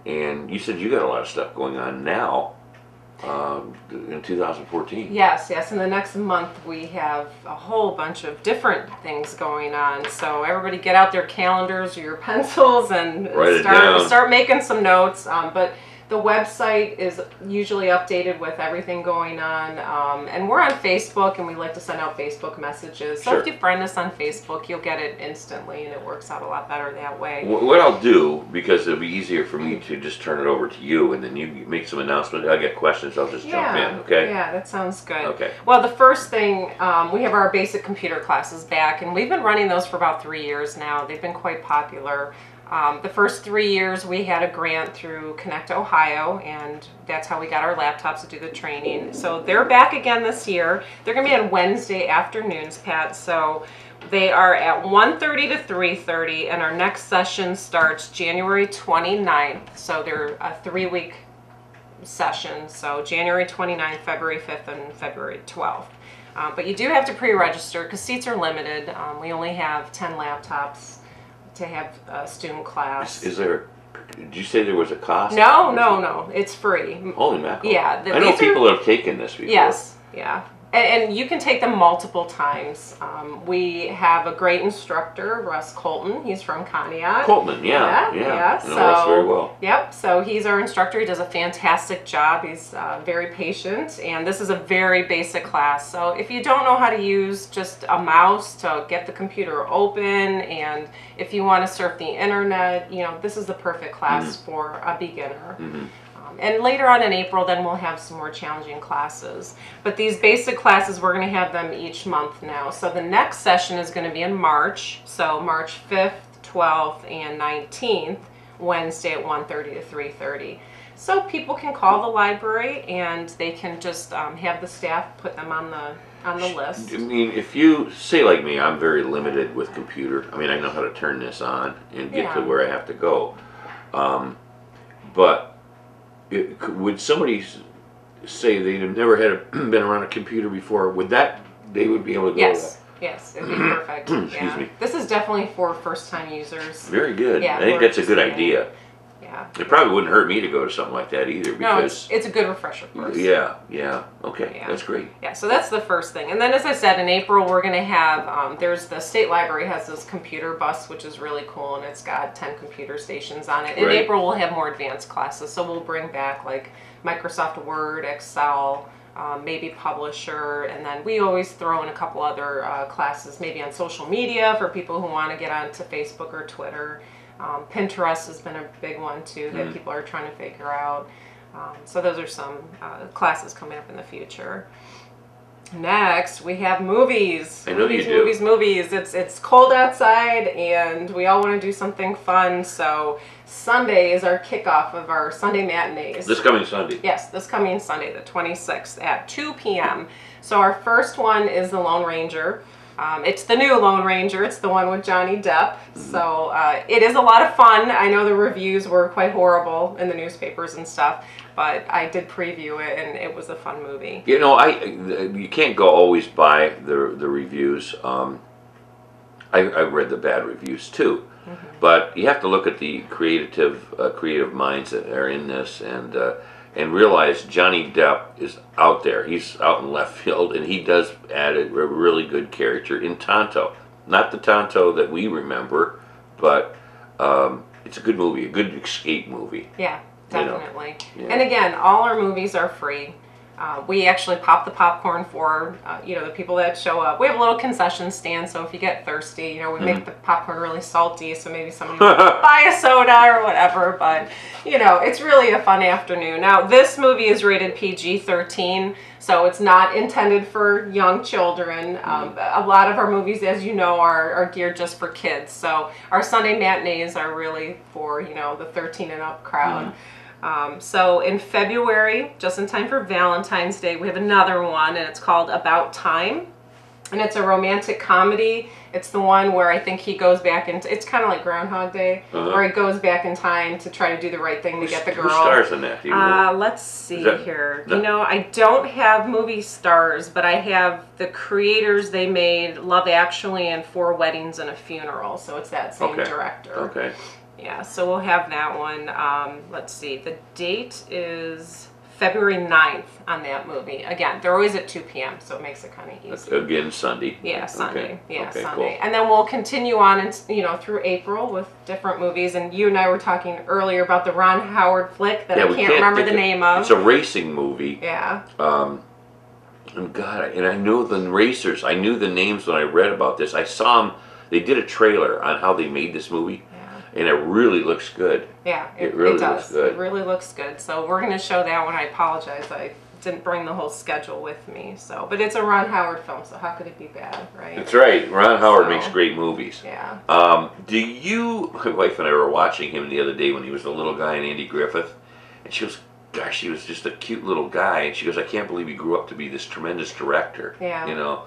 And you said you got a lot of stuff going on now in 2014. Yes, yes. In the next month, we have a whole bunch of different things going on. So everybody get out their calendars or your pencils and start making some notes. But the website is usually updated with everything going on. And we're on Facebook, and we like to send out Facebook messages. So if you friend us on Facebook, you'll get it instantly, and it works out a lot better that way. What I'll do, because it'll be easier for me to just turn it over to you, and then you make some announcements. I get questions, I'll just jump in, okay? Yeah, that sounds good. Okay. Well, the first thing, we have our basic computer classes back, and we've been running those for about 3 years now. They've been quite popular. The first 3 years we had a grant through Connect Ohio, and that's how we got our laptops to do the training. So they're back again this year. They're going to be on Wednesday afternoons, Pat. So they are at 1:30 to 3:30, and our next session starts January 29th. So they're a 3-week session. So January 29th, February 5th, and February 12th. But you do have to pre-register because seats are limited. We only have 10 laptops to have a student class. Is there? Did you say there was a cost? No. It's free. Holy mackerel! Yeah, I know people have taken this before. Yes, yeah, and you can take them multiple times. We have a great instructor, Russ Colton. He's from Conneaut. Colton, yeah. So, I know Russ very well. Yep. So he's our instructor. He does a fantastic job. He's very patient, and this is a very basic class. So if you don't know how to use just a mouse to get the computer open, and if you want to surf the internet, this is the perfect class for a beginner. And later on in April, then we'll have some more challenging classes. But these basic classes, we're going to have them each month now. So the next session is going to be in March. So March 5th, 12th, and 19th, Wednesday at 1:30 to 3:30. So people can call the library, and they can just have the staff put them on the list. I mean, if you say like me, I'm very limited with computer. I mean, I know how to turn this on and get to where I have to go. But would somebody say they've never been around a computer before? Would they would be able to go? Yes, it'd be perfect. Excuse me. This is definitely for first-time users. Very good. Yeah, I think that's a good idea. Yeah. It probably wouldn't hurt me to go to something like that either, because it's a good refresher course. Yeah. Okay, that's great. Yeah, so that's the first thing. And then, as I said, in April we're going to have, there's the state library has this computer bus, which is really cool, and it's got 10 computer stations on it. In April we'll have more advanced classes, so we'll bring back like Microsoft Word, Excel, maybe Publisher, and then we always throw in a couple other classes, maybe on social media for people who want to get onto Facebook or Twitter. Pinterest has been a big one too that people are trying to figure out. So those are some classes coming up in the future. Next, we have movies. I know you do. Movies. It's cold outside, and we all want to do something fun. So Sunday is our kickoff of our Sunday matinees. This coming Sunday. Yes, this coming Sunday, the 26th at 2 p.m. So our first one is The Lone Ranger. It's the new Lone Ranger. It's the one with Johnny Depp. So it is a lot of fun. I know the reviews were quite horrible in the newspapers and stuff, but I did preview it, and it was a fun movie. You know, you can't go always by the reviews. I read the bad reviews too, but you have to look at the creative minds that are in this, and realize Johnny Depp is out there. He's out in left field, and he does add a really good character in Tonto. Not the Tonto that we remember, but it's a good movie, a good escape movie. Yeah, definitely. And again, all our movies are free. We actually pop the popcorn for the people that show up. We have a little concession stand, so if you get thirsty, we make the popcorn really salty, so maybe somebody will buy a soda or whatever. But it's really a fun afternoon. Now, this movie is rated PG-13, so it's not intended for young children. A lot of our movies, as you know, are geared just for kids. So our Sunday matinees are really for the 13 and up crowd. So in February, just in time for Valentine's Day, we have another one, and it's called About Time. And it's a romantic comedy. It's the one where I think he goes back into, it's kind of like Groundhog Day, where he goes back in time to try to do the right thing to get the girl. Who stars in that? Let's see here. I don't have movie stars, but I have the creators. They made Love Actually and 4 Weddings and a Funeral, so it's that same director. Okay. Yeah, so we'll have that one. Let's see, the date is February 9th on that movie. Again, they're always at 2 p.m., so it makes it kind of easy. Again, Sunday. Yeah, Sunday. Okay. Yeah, okay, Sunday. Cool. And then we'll continue on, through April with different movies. And you and I were talking earlier about the Ron Howard flick that I can't remember the name of. It's a racing movie. Yeah. And God, and I know the racers. I knew the names when I read about this. I saw them. They did a trailer on how they made this movie. And it really looks good. Yeah, it really does. looks good. It really looks good. So we're going to show that one. I apologize. I didn't bring the whole schedule with me. So, but it's a Ron Howard film, so how could it be bad, right? That's right. Ron Howard makes great movies. Yeah. My wife and I were watching him the other day when he was a little guy in Andy Griffith, and she goes, "Gosh, he was just a cute little guy." And she goes, "I can't believe he grew up to be this tremendous director." Yeah. You know.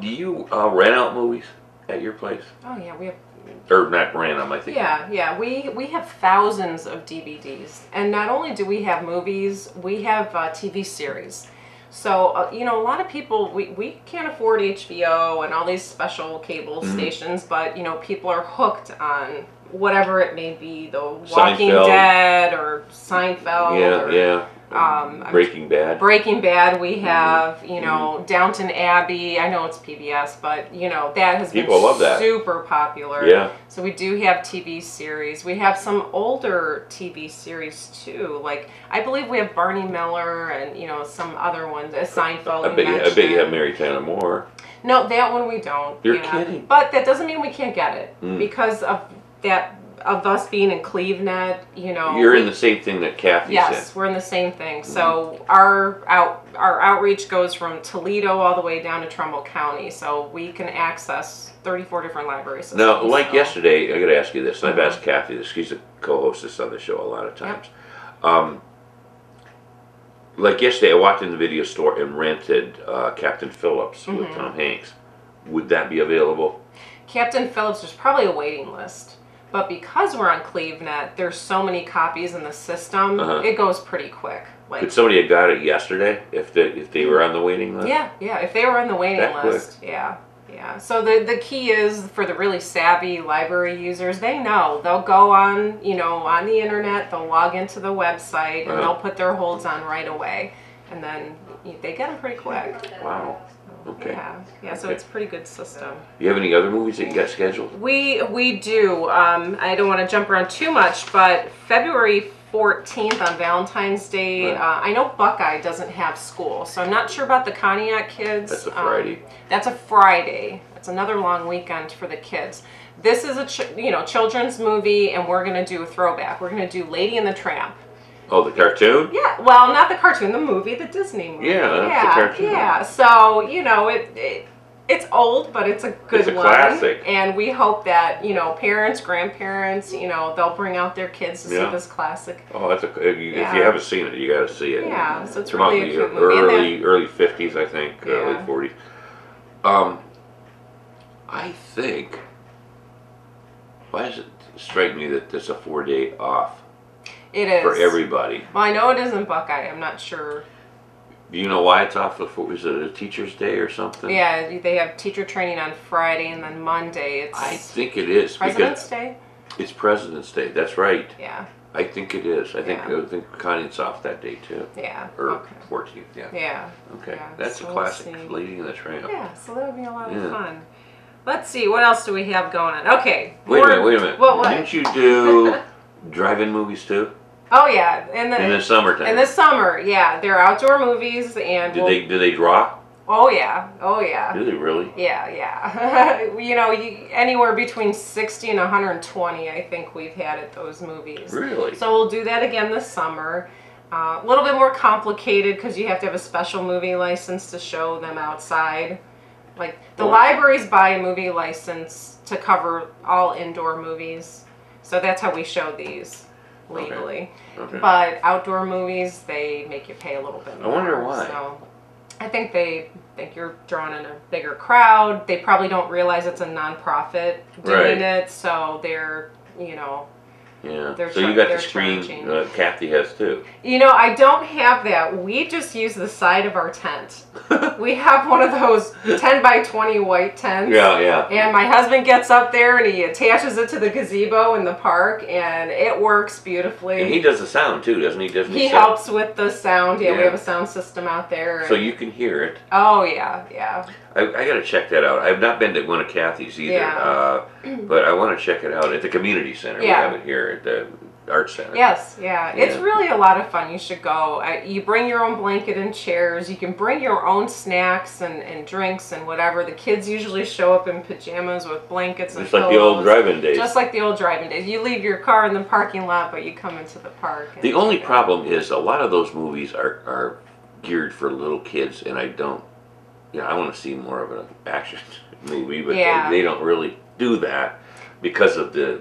Do you rent out movies at your place? Oh yeah, we have. Or not rent them, I think. Yeah. We have thousands of DVDs, and not only do we have movies, we have TV series. So a lot of people we can't afford HBO and all these special cable stations, but people are hooked on whatever it may be, The Walking Dead or Seinfeld. Yeah. Breaking Bad. Breaking Bad. We have Downton Abbey. I know it's PBS, but that has People been love that. super popular. Yeah. So we do have TV series. We have some older TV series too. Like I believe we have Barney Miller and some other ones. Seinfeld. I bet you have Mary Tyler Moore. No, that one we don't. You're kidding. But that doesn't mean we can't get it because of that. Of us being in CleveNet, You're in the same thing that Kathy's Yes, we're in the same thing. So our outreach goes from Toledo all the way down to Trumbull County. So we can access 34 different library systems. Now, like yesterday, I got to ask you this, and I've asked Kathy this. She's a co-hostess on the show a lot of times. Yep. Like yesterday, I walked in the video store and rented Captain Phillips with Tom Hanks. Would that be available? Captain Phillips, there's probably a waiting list. But because we're on CleveNet, there's so many copies in the system, it goes pretty quick. Like, could somebody have got it yesterday if they were on the waiting list? Yeah, if they were on the waiting list, yeah. So the key is for the really savvy library users, they know. They'll go on, on the internet, they'll log into the website, and they'll put their holds on right away. And then they get them pretty quick. Wow. Okay. Yeah. So it's a pretty good system. You have any other movies that you got scheduled? We do. I don't want to jump around too much, but February 14th on Valentine's Day, I know Buckeye doesn't have school, so I'm not sure about the Conneaut kids. That's a Friday. That's a Friday. That's another long weekend for the kids. This is a children's movie, and we're going to do a throwback. We're going to do Lady and the Tramp. Oh, the cartoon? Yeah, well, not the cartoon, the movie, the Disney movie. Yeah, that's the cartoon. Yeah, so, it's old, but it's a good one. It's a classic. And we hope that, parents, grandparents, they'll bring out their kids to see this classic. Oh, if you haven't seen it, you got to see it. Yeah, so it's really a cute movie. Early 50s, I think, early 40s. I think, why does it strike me that there's a 4-day off? It is. For everybody. Well, I know it isn't Buckeye. I'm not sure. Do you know why it's off? Is it a teacher's day or something? Yeah, they have teacher training on Friday, and then Monday it's... I think it is. President's Day? It's President's Day. That's right. Yeah. I think it is. I think Connie's off that day, too. Yeah. Or 14th, yeah. Yeah. Okay. Yeah. That's a classic. Lady and the Tramp. Yeah, so that would be a lot of fun. Let's see. What else do we have going on? Okay. Wait a minute. What? Didn't you do drive-in movies, too? Oh yeah, in the summertime. In the summer, yeah, they're outdoor movies, and do they draw? Oh yeah. Do they really? Yeah. Anywhere between 60 and 120, I think we've had at those movies. Really? So we'll do that again this summer. A little bit more complicated because you have to have a special movie license to show them outside. Like the libraries buy a movie license to cover all indoor movies, so that's how we show these. Legally. Okay. But outdoor movies, they make you pay a little bit more. I wonder why. So I think they think you're drawing in a bigger crowd. They probably don't realize it's a nonprofit doing it, so they're, Yeah. They're So you got the they're screen charging. Kathy has too. You know, I don't have that. We just use the side of our tent. We have one of those 10 by 20 white tents. Yeah. And my husband gets up there and he attaches it to the gazebo in the park, and it works beautifully. And he does the sound too, doesn't he? He helps with the sound. Yeah, we have a sound system out there. So you can hear it. Oh, yeah. I got to check that out. I've not been to one of Kathy's either, Yeah. but I want to check it out at the community center. Yeah. We have it here at the Arts Center. Yes, yeah. It's really a lot of fun. You should go. You bring your own blanket and chairs. You can bring your own snacks and drinks and whatever. The kids usually show up in pajamas with blankets and Just like the old drive-in days. Just like the old drive-in days. You leave your car in the parking lot, but you come into the park. The only problem is a lot of those movies are geared for little kids, and I don't. I want to see more of an action movie, but they don't really do that because of the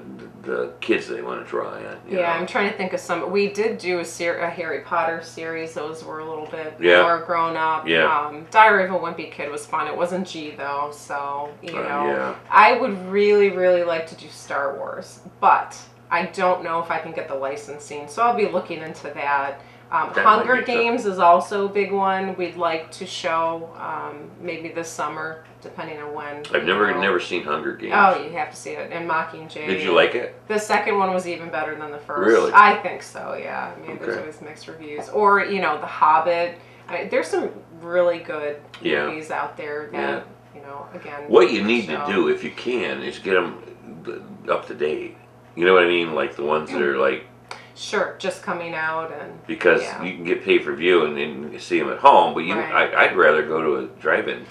kids they want to draw in. You know? I'm trying to think of some. We did do a Harry Potter series. Those were a little bit more grown up. Yeah. Diary of a Wimpy Kid was fun. It wasn't G though, so you know. Yeah. I would really, really like to do Star Wars, but I don't know if I can get the licensing, so I'll be looking into that. Hunger Games is also a big one we'd like to show maybe this summer, depending on when. I've never seen Hunger Games. Oh, you have to see it. And Mockingjay. Did you like it? The second one was even better than the first. Really? I think so, yeah. I mean, there's always mixed reviews. Or, The Hobbit. There's some really good movies out there that, again. What you need to do, if you can, is get them up to date. You know what I mean? Like the ones that are like. Sure, just coming out and because you can get pay-per-view and see them at home, but I'd rather go to a drive-in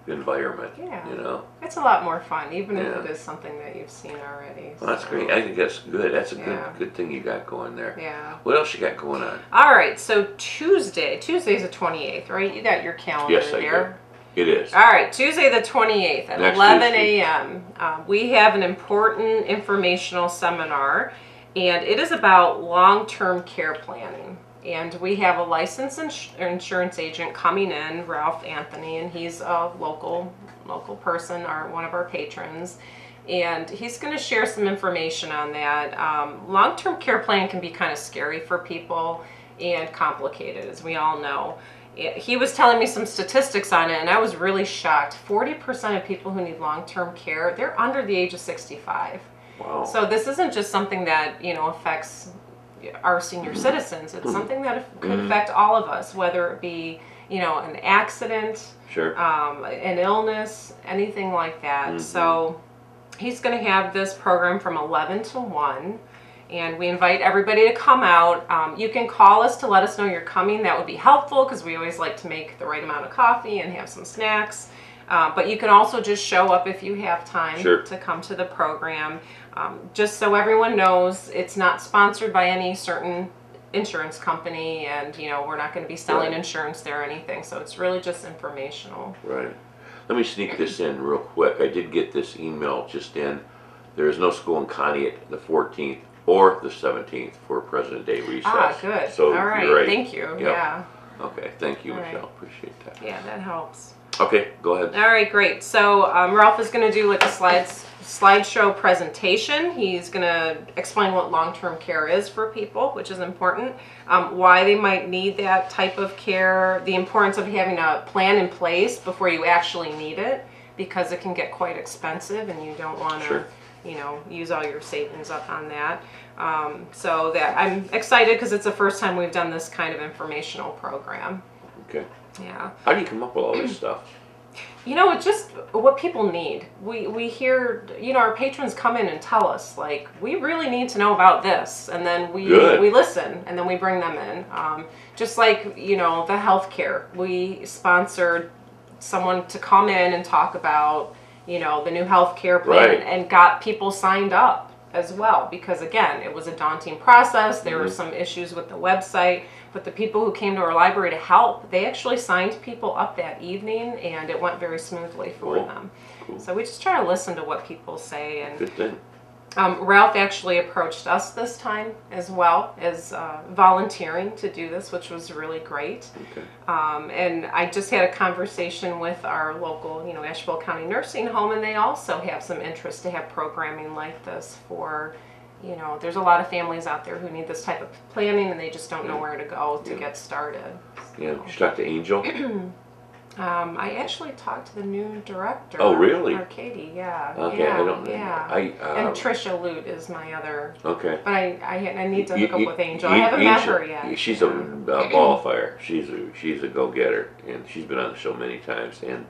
environment. Yeah, it's a lot more fun, even if it is something that you've seen already. Well, that's great. I think that's good. That's a good thing you got going there. Yeah. What else you got going on? All right, so Tuesday's the 28th, right? You got your calendar there. It is. All right, Tuesday the 28th at 11 a.m. We have an important informational seminar. And it is about long-term care planning. And we have a licensed insurance agent coming in, Ralph Anthony, and he's a local person, one of our patrons. And he's going to share some information on that. Long-term care planning can be kind of scary for people and complicated, as we all know. He was telling me some statistics on it, and I was really shocked. 40% of people who need long-term care, they're under the age of 65. Wow. So this isn't just something that, affects our senior citizens. It's something that could affect all of us, whether it be, an accident, an illness, anything like that. So he's going to have this program from 11 to 1, and we invite everybody to come out. You can call us to let us know you're coming. That would be helpful because we always like to make the right amount of coffee and have some snacks. But you can also just show up if you have time to come to the program. Just so everyone knows, it's not sponsored by any certain insurance company, and we're not going to be selling insurance there or anything. So it's really just informational. Right. Let me sneak this in real quick. I did get this email just in. There is no school in Conneaut the 14th or the 17th for President Day recess. Ah, good. So all right. You're right. Thank you. Yep. Yeah. Okay. Thank you, Michelle. Appreciate that. Yeah, that helps. Okay, go ahead. All right, great. So Ralph is going to do like a slideshow presentation. He's going to explain what long-term care is for people, which is important, why they might need that type of care, the importance of having a plan in place before you actually need it, because it can get quite expensive and you don't want to, use all your savings up on that. So that I'm excited because it's the first time we've done this kind of informational program. Okay. Yeah. How do you come up with all this stuff? It's just what people need. We hear, our patrons come in and tell us, like, we really need to know about this. And then we listen, and then we bring them in. Just like, the healthcare. We sponsored someone to come in and talk about, the new healthcare plan and got people signed up as well. Because, again, it was a daunting process. There were some issues with the website. But the people who came to our library to help, they actually signed people up that evening, and it went very smoothly for them. Cool. So we just try to listen to what people say. And good thing. Ralph actually approached us this time as well as volunteering to do this, which was really great. Okay. And I just had a conversation with our local, Asheville County Nursing Home, and they also have some interest to have programming like this for you know, there's a lot of families out there who need this type of planning and they just don't know where to go to get started. Yeah, did you talk to Angel? I actually talked to the new director. Oh, really? Or Katie, yeah. Okay, yeah, I don't know. Yeah. And Trisha Lute is my other. Okay. But I need to hook up with Angel. I haven't met her yet. She's a ball fire. She's a go-getter, and she's been on the show many times, and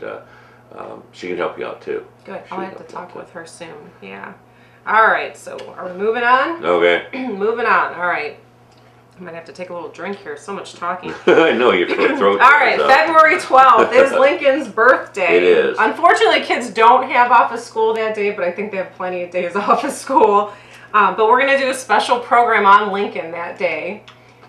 she can help you out too. Good. I'll have to talk with her soon. Yeah. All right. So are we moving on? Okay. Moving on. All right. I might have to take a little drink here. So much talking. I know your throat. All right, February 12th is Lincoln's birthday. It is. Unfortunately, kids don't have off of school that day, but I think they have plenty of days off of school. But we're going to do a special program on Lincoln that day.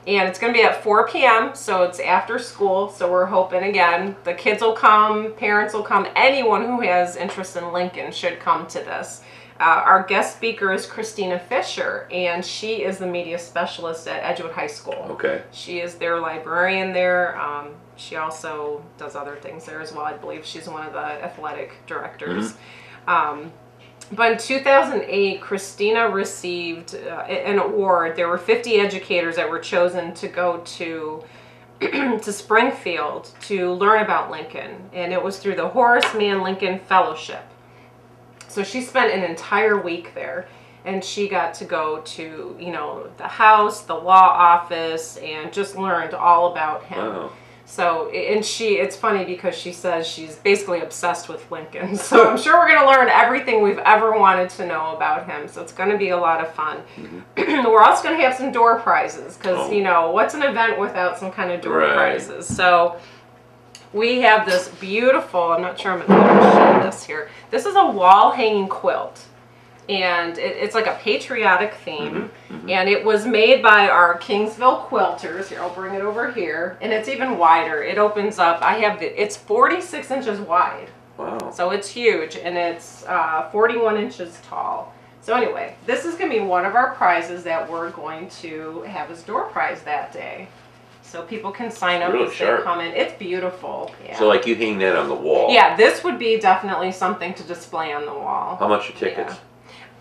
And it's going to be at 4 p.m., so it's after school. So we're hoping, again, the kids will come, parents will come. Anyone who has interest in Lincoln should come to this. Our guest speaker is Christina Fisher, and she is the media specialist at Edgewood High School. Okay. She is their librarian there. She also does other things there as well. I believe she's one of the athletic directors. But in 2008, Christina received an award. There were 50 educators that were chosen to go to to Springfield to learn about Lincoln, and it was through the Horace Mann Lincoln Fellowship. So she spent an entire week there, and she got to go to, you know, the house, the law office, and just learned all about him. Wow. So, and it's funny because she says she's basically obsessed with Lincoln. So I'm sure we're going to learn everything we've ever wanted to know about him. So it's going to be a lot of fun. We're also going to have some door prizes because, you know, what's an event without some kind of door prizes? So we have this beautiful, I'm not sure I'm going to show this here. This is a wall hanging quilt. And it's like a patriotic theme. And it was made by our Kingsville quilters. Here, I'll bring it over here. And it's even wider. It opens up. It's 46 inches wide. Wow. So it's huge. And it's 41 inches tall. So anyway, this is going to be one of our prizes that we're going to have as door prize that day. So people can sign up as they come in. It's beautiful. Yeah. So like you hang that on the wall. Yeah, this would be definitely something to display on the wall. How much are tickets? Yeah.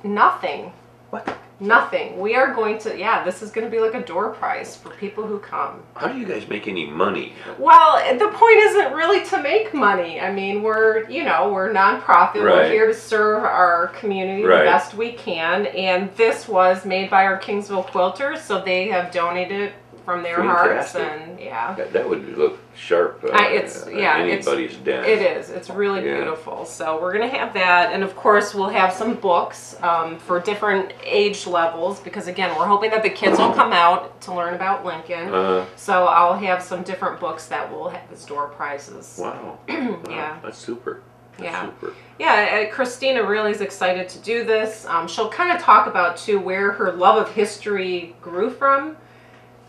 Nothing. What? Nothing. We are going to, this is going to be like a door prize for people who come. How do you guys make any money? Well, the point isn't really to make money. I mean, we're nonprofit. We're here to serve our community the best we can. And this was made by our Kingsville quilters, so they have donated from their hearts, and that would look sharp. Anybody's den. It is. It's really beautiful. So we're gonna have that, and of course we'll have some books for different age levels because again we're hoping that the kids will come out to learn about Lincoln. So I'll have some different books that will have as door prizes. Wow. That's super. Super. Yeah, Christina really is excited to do this. She'll kind of talk about too where her love of history grew from.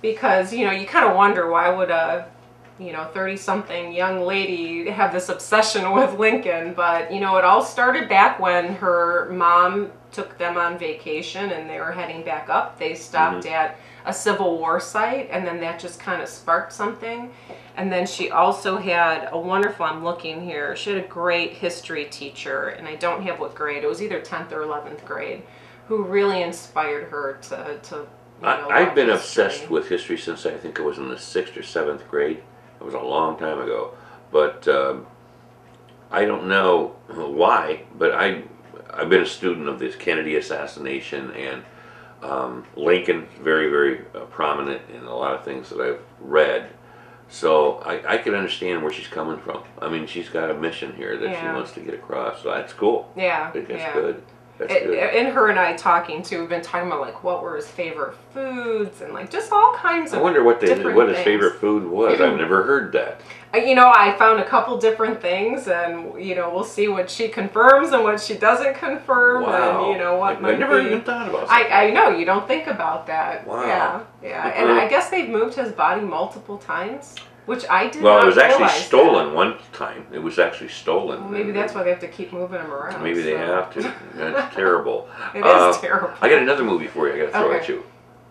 Because, you know, you kind of wonder why would a, 30-something young lady have this obsession with Lincoln. But, you know, it all started back when her mom took them on vacation and they were heading back up. They stopped at a Civil War site, and then that just kind of sparked something. And then she also had a wonderful, I'm looking here, she had a great history teacher, and I don't have what grade, it was either 10th or 11th grade, who really inspired her to I've been obsessed with history since I think I was in the 6th or 7th grade. It was a long time ago. But I don't know why, but I've been a student of this Kennedy assassination, and Lincoln, very, very prominent in a lot of things that I've read. So I can understand where she's coming from. I mean, she's got a mission here that she wants to get across. So that's cool. Yeah. That's good. Good. And her and I talking too, we've been talking about like what were his favorite foods and like just all kinds of. I wonder what his favorite food was. I've never heard that. I found a couple different things, and we'll see what she confirms and what she doesn't confirm, wow. And what might I never even thought about that. I know you don't think about that. Wow. Yeah. And I guess they've moved his body multiple times. Which I did not Well, it was actually realize stolen one time. It was actually stolen. Well, maybe that's why they have to keep moving him around. Maybe they have to. That's terrible. It is terrible. I got another movie for you I got to throw at you.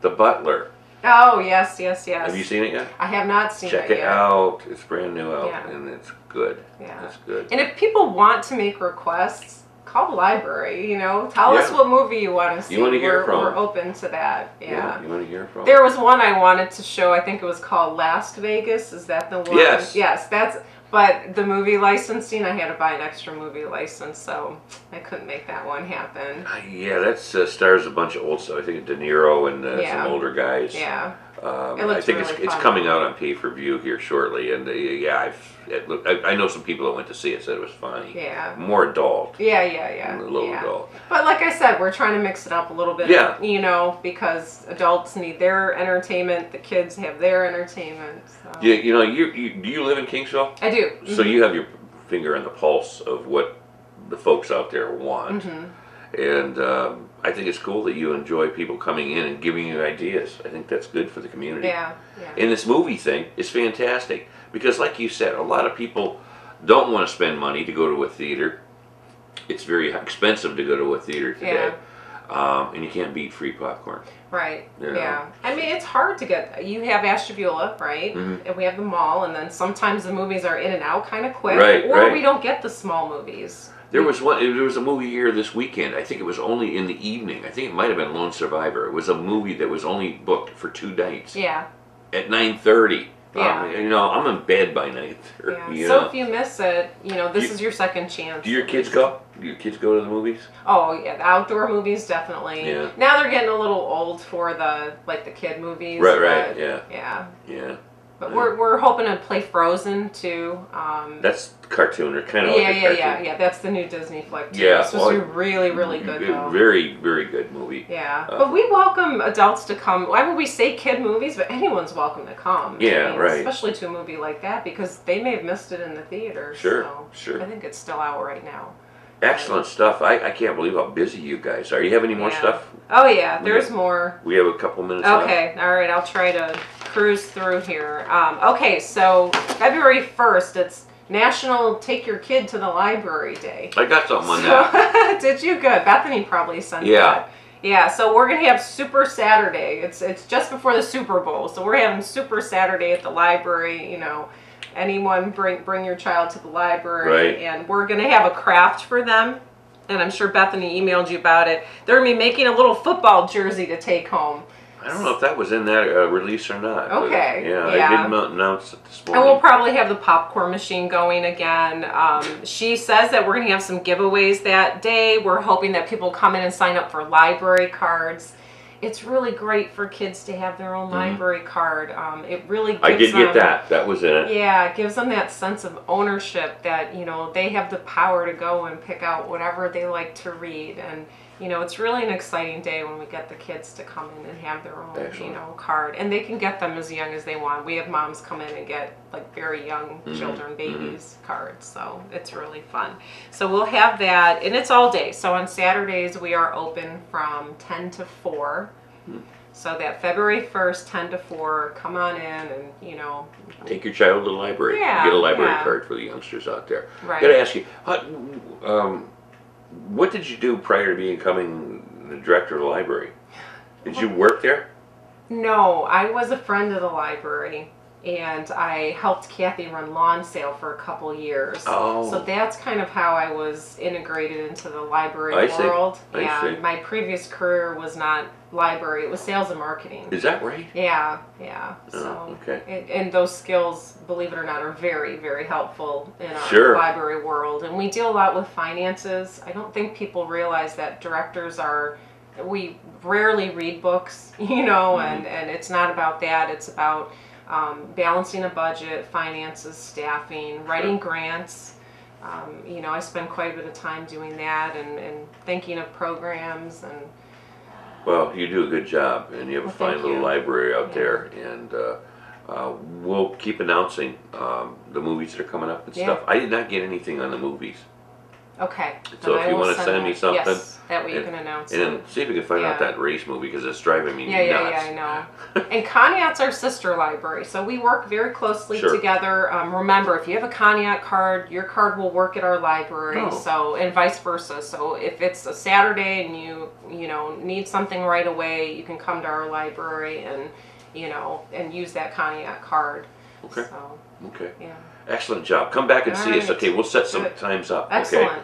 The Butler. Oh, yes. Have you seen it yet? I have not seen it yet. Check it out. It's brand new out, and it's good. Yeah. It's good. And if people want to make requests, call the library, tell us Yeah. what movie you want to see. You want to hear from We're them. open to that. Yeah. You want to hear from There them. was one I wanted to show. I think it was called Last Vegas. Is that the one? Yes. Yes, but the movie licensing, I had to buy an extra movie license, so I couldn't make that one happen. Yeah, that stars a bunch of old stuff. I think De Niro and some older guys. Yeah. I think really it's fun. coming out on pay-per-view here shortly, and I know some people that went to see it said it was funny. Yeah. More adult. Yeah. A little adult. But like I said, we're trying to mix it up a little bit. Yeah. Because adults need their entertainment, the kids have their entertainment. So. Yeah, do you live in Kingsville? I do. So you have your finger on the pulse of what the folks out there want. And I think it's cool that you enjoy people coming in and giving you ideas. I think that's good for the community. Yeah. And this movie thing is fantastic because, like you said, a lot of people don't want to spend money to go to a theater. It's very expensive to go to a theater today. And you can't beat free popcorn. Right. Yeah. I mean, it's hard to get. You have Ashtabula, right? And we have the mall, and then sometimes the movies are in and out kind of quick. Or we don't get the small movies. There was a movie here this weekend. I think it was only in the evening. I think it might have been Lone Survivor. It was a movie that was only booked for 2 nights. Yeah. At 9:30. Yeah. I'm in bed by 9:30. Yeah. So if you miss it, this is your second chance. Do your kids go? Do your kids go to the movies? Oh yeah, the outdoor movies definitely. Yeah. Now they're getting a little old for the kid movies. Right. Yeah. Yeah. But we're hoping to play Frozen too. That's cartoon or kind of like a cartoon. Yeah. That's the new Disney flick too. Yeah, It's supposed to be really, really good though. Very, very good movie. Yeah, but we welcome adults to come. Why would we say kid movies? But anyone's welcome to come. Yeah, right. Especially to a movie like that because they may have missed it in the theater. Sure. I think it's still out right now. Excellent stuff. I can't believe how busy you guys are. You have any more stuff? Oh yeah, there's more. We have a couple minutes left. Okay, all right. I'll try to cruise through here. Okay, so February 1st, it's National Take Your Kid to the Library Day. I got something on that. Did you? Good. Bethany probably sent that. Yeah, so we're going to have Super Saturday. It's just before the Super Bowl, so we're having Super Saturday at the library, Anyone bring your child to the library, and we're going to have a craft for them. And I'm sure Bethany emailed you about it. They're going to be making a little football jersey to take home. I don't know if that was in that release or not. Okay. But, I didn't announce it this morning. And we'll probably have the popcorn machine going again. She says that we're going to have some giveaways that day. We're hoping that people come in and sign up for library cards. It's really great for kids to have their own library card. It really gives I did get that. That was in it. Yeah, it gives them that sense of ownership that, they have the power to go and pick out whatever they like to read. And, it's really an exciting day when we get the kids to come in and have their own, card. And they can get them as young as they want. We have moms come in and get, very young children, babies, cards. So it's really fun. So we'll have that, and it's all day. So on Saturdays, we are open from 10 to 4. So that February 1st, 10 to 4, come on in and, Take your child to the library. Yeah, Get a library card for the youngsters out there. Right. Got to ask you, what did you do prior to becoming the director of the library? Did you work there? No, I was a friend of the library, and I helped Kathy run lawn sale for a couple years. Oh. So that's kind of how I was integrated into the library world. I see. My previous career was not library, it was sales and marketing. Is that right? Yeah. So, Oh, okay. And those skills, believe it or not, are very, very helpful in our library world. And we deal a lot with finances. I don't think people realize that we rarely read books, and it's not about that. It's about balancing a budget, finances, staffing, writing grants. I spend quite a bit of time doing that and thinking of programs. And well, you do a good job, and you have a fine little library out there, and we'll keep announcing the movies that are coming up and stuff. I did not get anything on the movies. Okay. So if you want to send me something, yes, that way you can announce it. And see if you can find out that race movie, because it's driving me nuts. Yeah, I know. And Conneaut's our sister library, so we work very closely together. Remember, if you have a Conneaut card, your card will work at our library. So, and vice versa. So if it's a Saturday and you need something right away, you can come to our library and and use that Conneaut card. Okay. So, okay. Yeah. Excellent job. Come back and see us. Okay, we'll set some times up. Excellent. Okay?